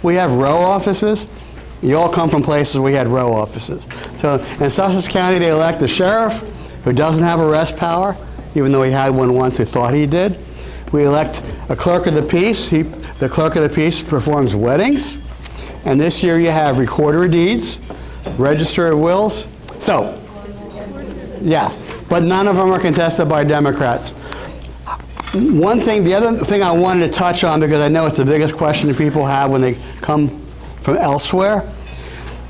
We have row offices. You all come from places we had row offices. So in Sussex County, they elect the sheriff, who doesn't have arrest power, even though he had one once who thought he did. We elect a clerk of the peace. The clerk of the peace performs weddings. And this year you have recorder of deeds, register of wills. So, yes, but none of them are contested by Democrats. The other thing I wanted to touch on, because I know it's the biggest question that people have when they come from elsewhere,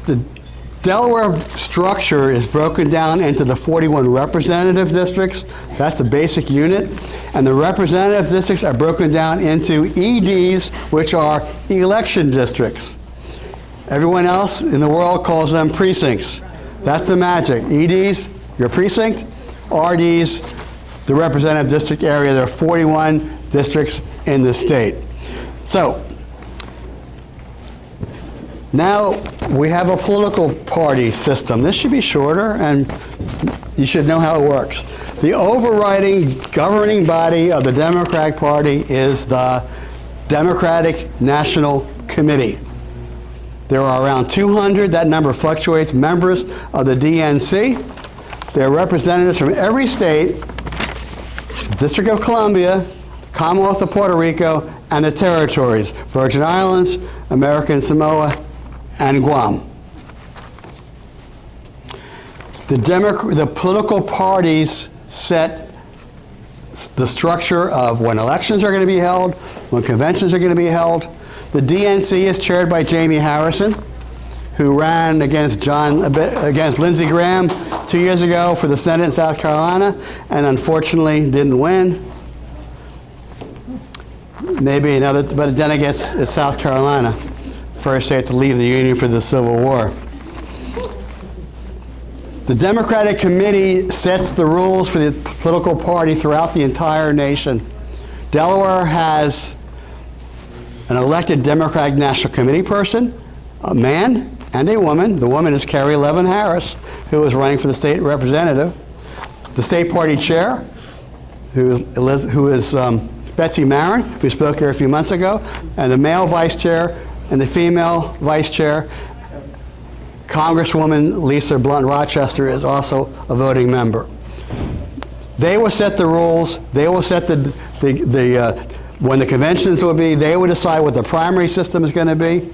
the Delaware structure is broken down into the 41 representative districts. That's the basic unit. And the representative districts are broken down into EDs, which are election districts. Everyone else in the world calls them precincts. That's the magic. EDs, your precinct. RDs, the representative district area. There are 41 districts in the state. So, now we have a political party system. This should be shorter, and you should know how it works. The overriding governing body of the Democratic Party is the Democratic National Committee. There are around 200, that number fluctuates, members of the DNC. They're representatives from every state, the District of Columbia, Commonwealth of Puerto Rico, and the territories, Virgin Islands, American Samoa, and Guam. The political parties set the structure of when elections are going to be held, when conventions are going to be held. The DNC is chaired by Jamie Harrison, who ran against Lindsey Graham 2 years ago for the Senate in South Carolina, and unfortunately didn't win. Maybe another, but then again, it's South Carolina. First, they had to leave the Union for the Civil War. The Democratic Committee sets the rules for the political party throughout the entire nation. Delaware has an elected Democratic National Committee person, a man and a woman. The woman is Carrie Levin Harris, who is running for the state representative. The state party chair, who is Betsy Marin, who spoke here a few months ago, and the male vice chair and the female vice chair, Congresswoman Lisa Blunt Rochester, is also a voting member. They will set the rules. They will set when the conventions will be. They will decide what the primary system is going to be.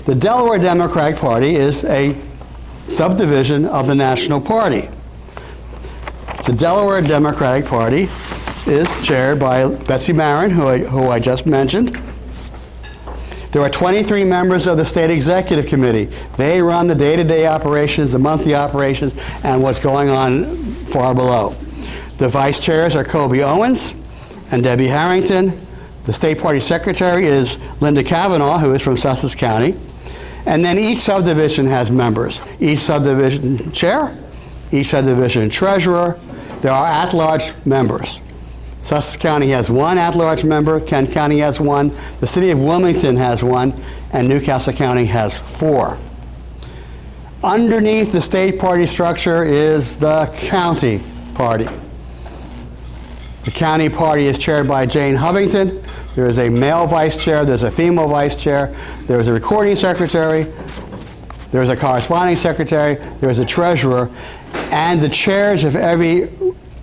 The Delaware Democratic Party is a subdivision of the National Party. The Delaware Democratic Party is chaired by Betsy Marin, who I just mentioned. There are 23 members of the State Executive Committee. They run the day-to-day operations, the monthly operations, and what's going on far below. The vice chairs are Kobe Owens and Debbie Harrington. The state party secretary is Linda Cavanaugh, who is from Sussex County. And then each subdivision has members. Each subdivision chair, each subdivision treasurer. There are at-large members. Sussex County has one at-large member, Kent County has one, the city of Wilmington has one, and Newcastle County has 4. Underneath the state party structure is the county party. The county party is chaired by Jane Hovington. There is a male vice chair, there's a female vice chair, there is a recording secretary, there is a corresponding secretary, there is a treasurer, and the chairs of every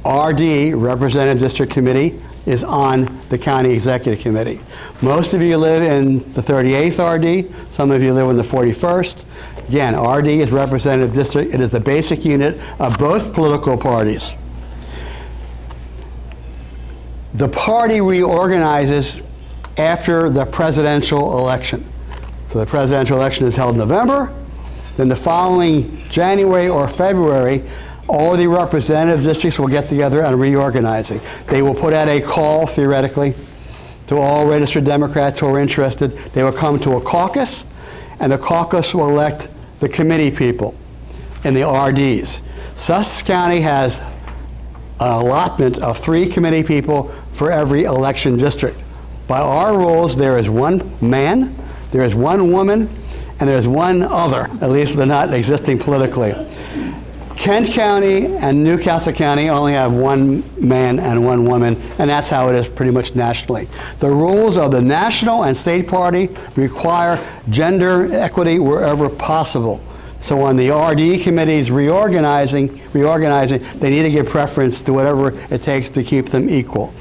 RD, Representative District Committee, is on the County Executive Committee. Most of you live in the 38th RD, some of you live in the 41st. Again, RD is Representative District. It is the basic unit of both political parties. The party reorganizes after the presidential election. So the presidential election is held in November, then the following January or February, all the representative districts will get together and reorganizing. They will put out a call, theoretically, to all registered Democrats who are interested. They will come to a caucus, and the caucus will elect the committee people in the RDs. Sussex County has an allotment of 3 committee people for every election district. By our rules, there is one man, there is one woman, and there is one other. At least they're not existing politically. Kent County and Newcastle County only have one man and one woman, and that's how it is pretty much nationally. The rules of the national and state party require gender equity wherever possible. So when the RD committee is reorganizing, they need to give preference to whatever it takes to keep them equal.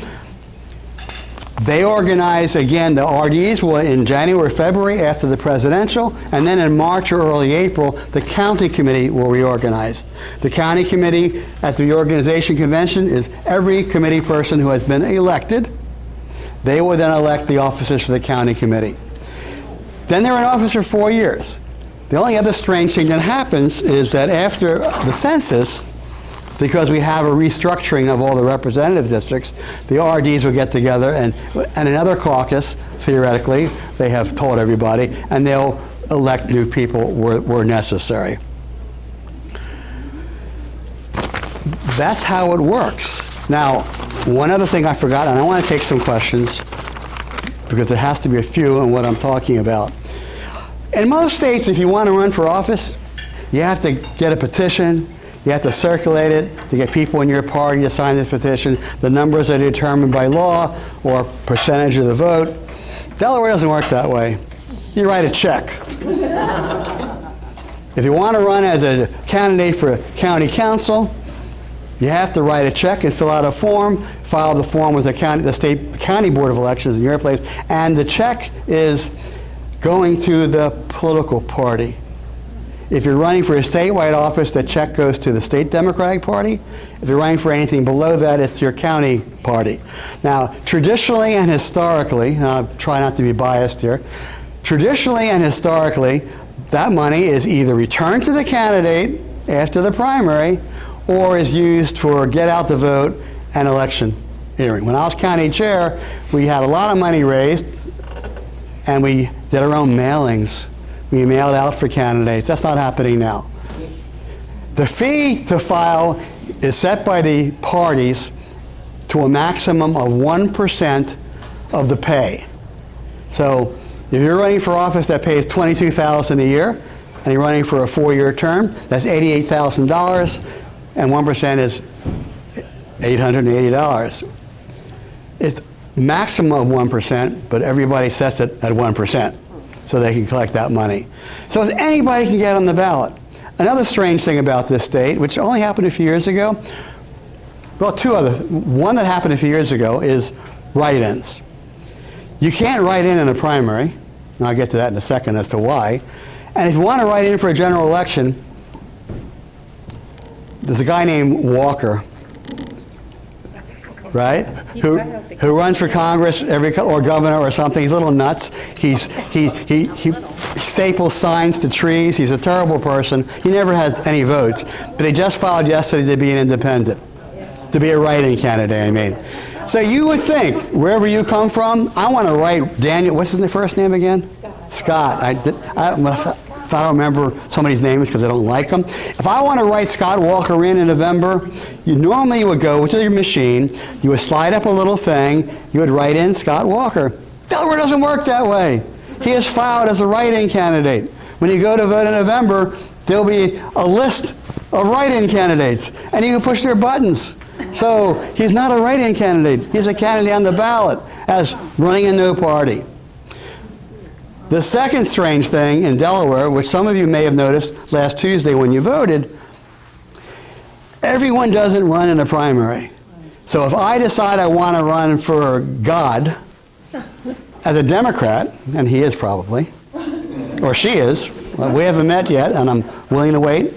They organize, again, the RDs will in January, February after the presidential, and then in March or early April, the county committee will reorganize. The county committee at the reorganization convention is every committee person who has been elected. They will then elect the officers for the county committee. Then they're in office for 4 years. The only other strange thing that happens is that after the census, because we have a restructuring of all the representative districts, the RDs will get together and another caucus, theoretically, they have told everybody, and they'll elect new people where necessary. That's how it works. Now, one other thing I forgot, and I want to take some questions, because there has to be a few on what I'm talking about. In most states, if you want to run for office, you have to get a petition. You have to circulate it to get people in your party to sign this petition. The numbers are determined by law or percentage of the vote. Delaware doesn't work that way. You write a check. If you want to run as a candidate for county council, you have to write a check and fill out a form, file the form with the county board of elections in your place, and the check is going to the political party. If you're running for a statewide office, the check goes to the state Democratic Party. If you're running for anything below that, it's your county party. Now, traditionally and historically, and I'll try not to be biased here, traditionally and historically, that money is either returned to the candidate after the primary or is used for get out the vote and election hearing. When I was county chair, we had a lot of money raised and we did our own mailings. We mailed out for candidates. That's not happening now. The fee to file is set by the parties to a maximum of 1% of the pay. So if you're running for office that pays $22,000 a year, and you're running for a 4-year term, that's $88,000, and 1% is $880. It's maximum of 1%, but everybody sets it at 1%. So they can collect that money. So anybody can get on the ballot. Another strange thing about this state, which only happened a few years ago, well, one that happened a few years ago is write-ins. You can't write in a primary, and I'll get to that in a second as to why. And if you want to write in for a general election, there's a guy named Walker, right? Who runs for Congress or governor or something. He's a little nuts. He staples signs to trees. He's a terrible person. He never has any votes. But he just filed yesterday to be an independent, to be a write-in candidate, I mean. So you would think, wherever you come from, I want to write Daniel, what's his first name again? Scott. If I don't remember somebody's names because I don't like them. If I want to write Scott Walker in November, you normally would go to your machine, you would slide up a little thing, you would write in Scott Walker. Delaware doesn't work that way. He is filed as a write-in candidate. When you go to vote in November, there'll be a list of write-in candidates, and you can push their buttons. So he's not a write-in candidate. He's a candidate on the ballot as running a no party. The second strange thing in Delaware, which some of you may have noticed last Tuesday when you voted, everyone doesn't run in a primary. So if I decide I want to run for God as a Democrat, and he is probably, or she is, well, we haven't met yet, and I'm willing to wait,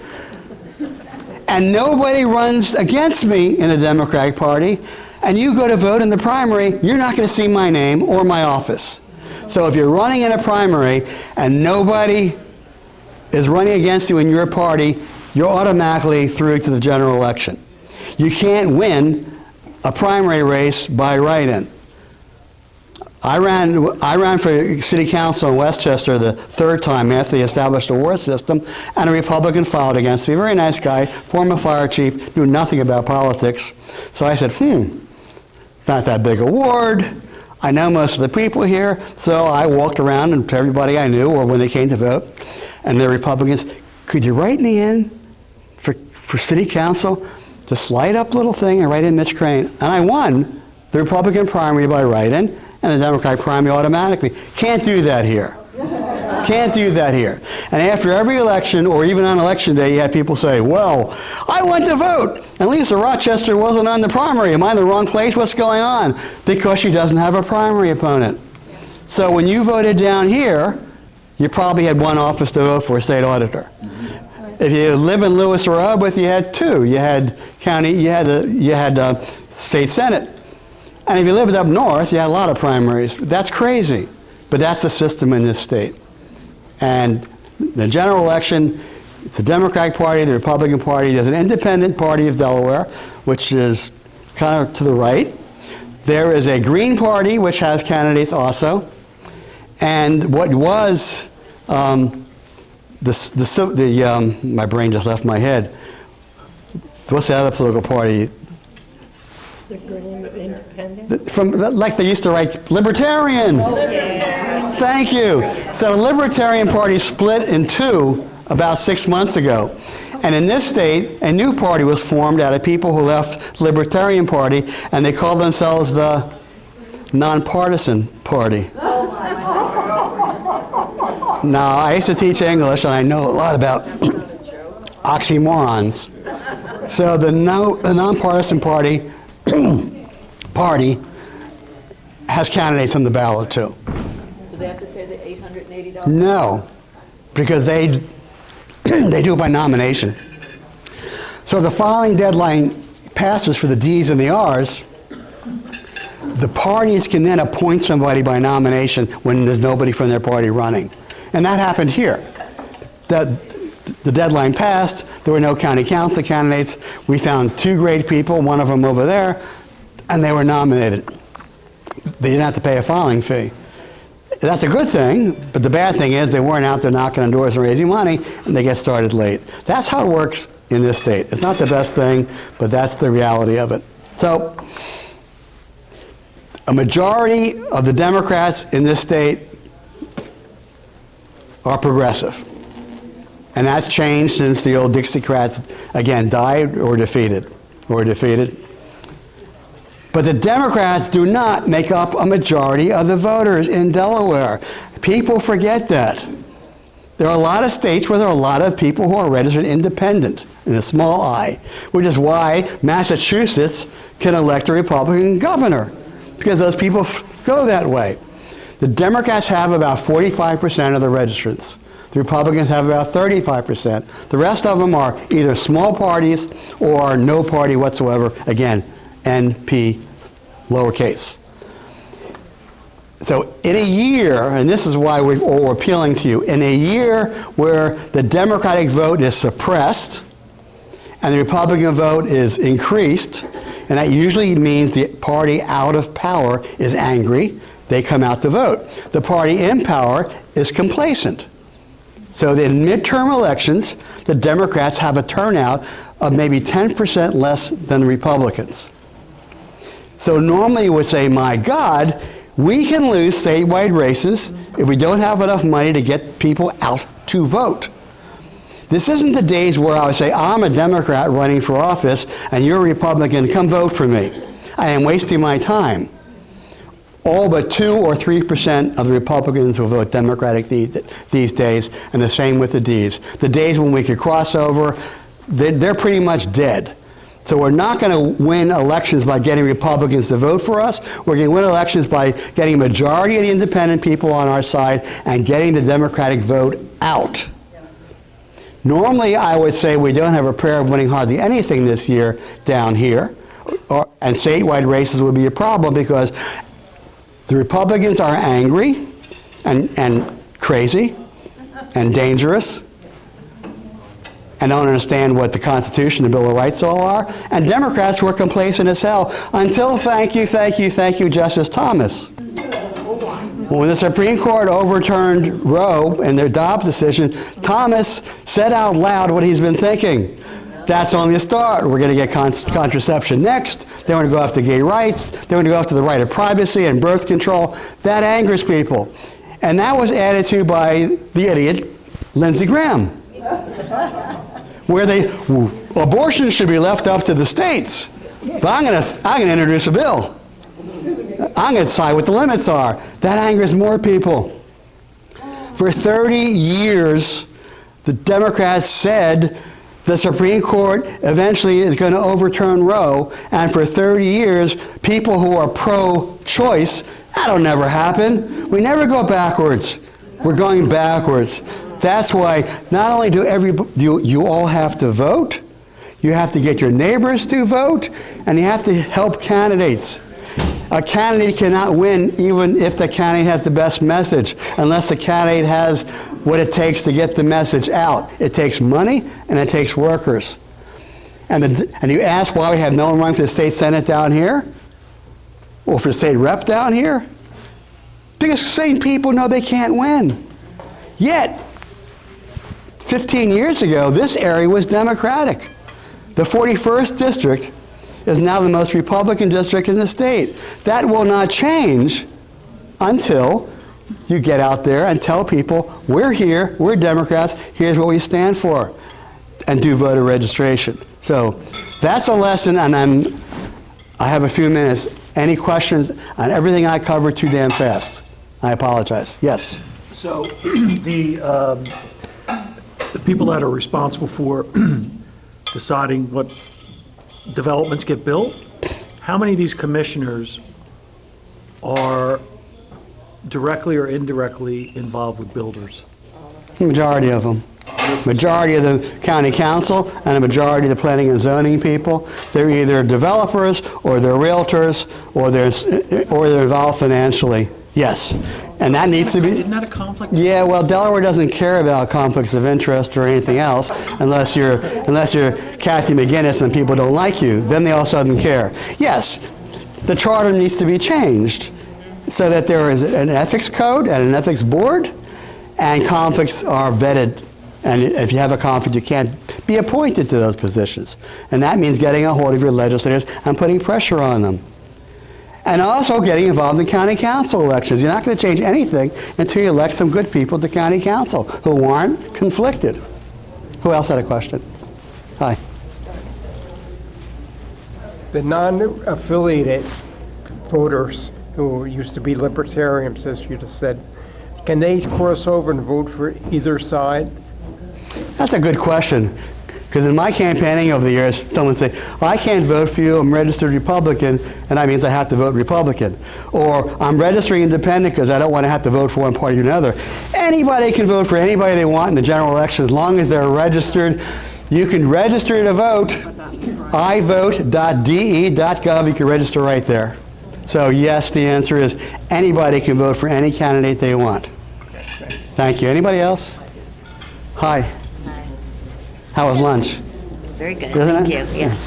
and nobody runs against me in the Democratic Party, and you go to vote in the primary, you're not going to see my name or my office. So if you're running in a primary and nobody is running against you in your party, you're automatically through to the general election. You can't win a primary race by write-in. I ran for city council in Westchester the third time after they established a war system, and a Republican filed against me. A very nice guy, former fire chief, knew nothing about politics. So I said, it's not that big a ward. I know most of the people here, so I walked around and to everybody I knew, or when they came to vote, and the Republicans, could you write me in for city council, just slide up little thing and write in Mitch Crane. And I won the Republican primary by write-in and the Democratic primary automatically. Can't do that here. Can't do that here. And after every election, or even on election day, you had people say, well, I went to vote, and Lisa Rochester wasn't on the primary. Am I in the wrong place? What's going on? Because she doesn't have a primary opponent. So when you voted down here, you probably had one office to vote for, state auditor. If you live in Lewis or Rehoboth, you had two. You had county, you had state senate. And if you lived up north, you had a lot of primaries. That's crazy. But that's the system in this state. And the general election, it's the Democratic Party, the Republican Party. There's an independent party of Delaware, which is kind of to the right. There is a Green Party, which has candidates also. And what was my brain just left my head. What's the other political party? The Green Independent? Like they used to write, Libertarian. Oh, yeah. Thank you. So the Libertarian Party split in two about 6 months ago. And in this state, a new party was formed out of people who left the Libertarian Party, and they called themselves the Nonpartisan Party. Now, I used to teach English, and I know a lot about oxymorons. So the Nonpartisan Party has candidates on the ballot, too. Do they have to pay the $880? No, because they do it by nomination. So the filing deadline passes for the Ds and the Rs. The parties can then appoint somebody by nomination when there's nobody from their party running. And that happened here. The deadline passed. There were no county council candidates. We found two great people, one of them over there, and they were nominated. They didn't have to pay a filing fee. That's a good thing, but the bad thing is they weren't out there knocking on doors and raising money, and they get started late. That's how it works in this state. It's not the best thing, but that's the reality of it. So, a majority of the Democrats in this state are progressive. And that's changed since the old Dixiecrats, again, died or defeated. But the Democrats do not make up a majority of the voters in Delaware. People forget that. There are a lot of states where there are a lot of people who are registered independent, in a small I, which is why Massachusetts can elect a Republican governor, because those people go that way. The Democrats have about 45% of the registrants. The Republicans have about 35%. The rest of them are either small parties or no party whatsoever. Again, NP, lowercase. So in a year, and this is why we're appealing to you, in a year where the Democratic vote is suppressed and the Republican vote is increased, and that usually means the party out of power is angry, they come out to vote. The party in power is complacent. So in midterm elections, the Democrats have a turnout of maybe 10% less than the Republicans. So normally we say, my God, we can lose statewide races if we don't have enough money to get people out to vote. This isn't the days where I would say, I'm a Democrat running for office and you're a Republican, come vote for me. I am wasting my time. All but 2 or 3% of the Republicans will vote Democratic these days, and the same with the Ds. The days when we could cross over, they're pretty much dead. So we're not going to win elections by getting Republicans to vote for us. We're going to win elections by getting a majority of the independent people on our side and getting the Democratic vote out. Normally, I would say we don't have a prayer of winning hardly anything this year down here, and statewide races would be a problem because the Republicans are angry and crazy and dangerous and don't understand what the Constitution and the Bill of Rights all are. And Democrats were complacent as hell until, thank you, Justice Thomas. When the Supreme Court overturned Roe in their Dobbs decision, Thomas said out loud what he's been thinking. That's only a start. We're going to get contraception next. They're going to go after gay rights. They're going to go after the right of privacy and birth control. That angers people. And that was added to by the idiot, Lindsey Graham. where abortion should be left up to the states. But I'm gonna introduce a bill. I'm gonna decide what the limits are. That angers more people. For 30 years, the Democrats said the Supreme Court eventually is going to overturn Roe, and for 30 years, people who are pro-choice, that'll never happen. We never go backwards. We're going backwards. That's why not only do you all have to vote, you have to get your neighbors to vote, and you have to help candidates. A candidate cannot win even if the candidate has the best message, unless the candidate has what it takes to get the message out. It takes money and it takes workers. And you ask why we have no one running for the state senate down here, or for the state rep down here? Because sane people know they can't win. Yet, 15 years ago, this area was Democratic. The 41st district is now the most Republican district in the state. That will not change until you get out there and tell people, we're here, we're Democrats, here's what we stand for, and do voter registration. So that's a lesson, and I have a few minutes. Any questions on everything I covered too damn fast? I apologize. Yes? So the people that are responsible for deciding what developments get built, how many of these commissioners are directly or indirectly involved with builders? Majority of them. Majority of the county council and a majority of the planning and zoning people. They're either developers or they're realtors or they're involved financially. Yes. And that needs to be... Isn't that a conflict? Yeah, well, Delaware doesn't care about conflicts of interest or anything else unless you're Kathy McGinnis and people don't like you. Then they all of a sudden care. Yes, the charter needs to be changed so that there is an ethics code and an ethics board, and conflicts are vetted. And if you have a conflict, you can't be appointed to those positions. And that means getting a hold of your legislators and putting pressure on them. And also getting involved in county council elections. You're not going to change anything until you elect some good people to county council who aren't conflicted. Who else had a question? Hi. The non-affiliated voters who used to be libertarians, as you just said, can they cross over and vote for either side? That's a good question. Because in my campaigning over the years, someone would say, I can't vote for you, I'm registered Republican, and that means I have to vote Republican. Or I'm registering independent because I don't want to have to vote for one party or another. Anybody can vote for anybody they want in the general election as long as they're registered. You can register to vote, ivote.de.gov, you can register right there. So yes, the answer is anybody can vote for any candidate they want. Thank you. Anybody else? Hi. How was lunch? Very good, Isn't thank it? you, yes.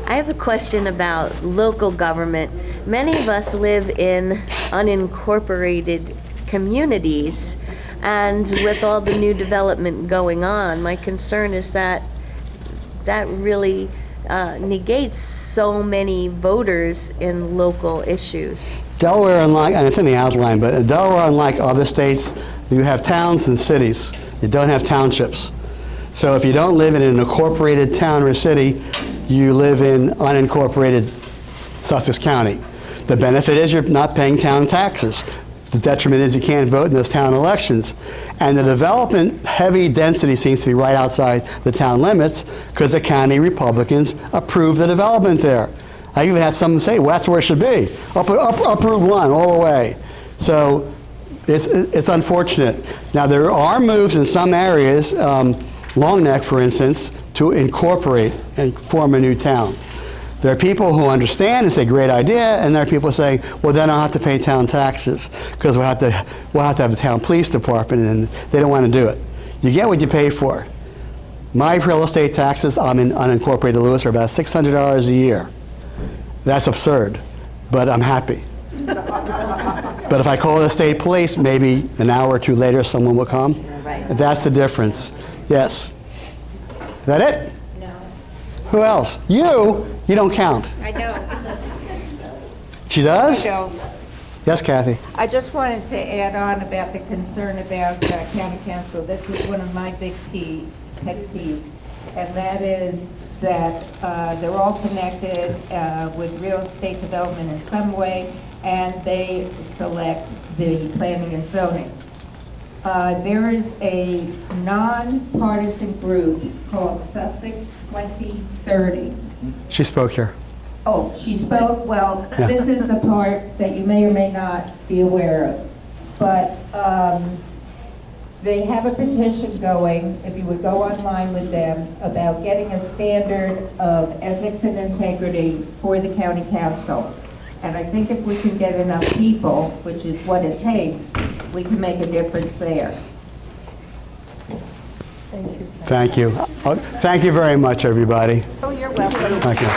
I have a question about local government. Many of us live in unincorporated communities, and with all the new development going on, my concern is that that really negates so many voters in local issues. Delaware, unlike, and it's in the outline, but Delaware, unlike other states, you have towns and cities. You don't have townships. So if you don't live in an incorporated town or city, you live in unincorporated Sussex County. The benefit is you're not paying town taxes. The detriment is you can't vote in those town elections. And the development heavy density seems to be right outside the town limits because the county Republicans approve the development there. I even had someone say, well, that's where it should be. Up Route 1 all the way. So it's unfortunate. Now there are moves in some areas, Long Neck, for instance, to incorporate and form a new town. There are people who understand and say, great idea, and there are people saying, well, then I'll have to pay town taxes because we'll have to have the town police department, and they don't want to do it. You get what you pay for. My real estate taxes, I'm in unincorporated Lewis, are about $600 a year. That's absurd, but I'm happy. But if I call the state police, maybe an hour or two later, someone will come. Right. That's the difference. Yes. Is that it? No. Who else? You don't count. I don't. She does? I don't. Yes, Kathy. I just wanted to add on about the concern about county council. This is one of my big pet peeves. and that is that they're all connected with real estate development in some way, and they select the planning and zoning. There is a nonpartisan group called Sussex 2030. She spoke here. Oh, she spoke, well, Yeah. this is the part that you may or may not be aware of. But they have a petition going, if you would go online with them, about getting a standard of ethics and integrity for the county council. And I think if we can get enough people, which is what it takes, we can make a difference there. Thank you. Thank you very much, everybody. Oh, you're welcome. Thank you.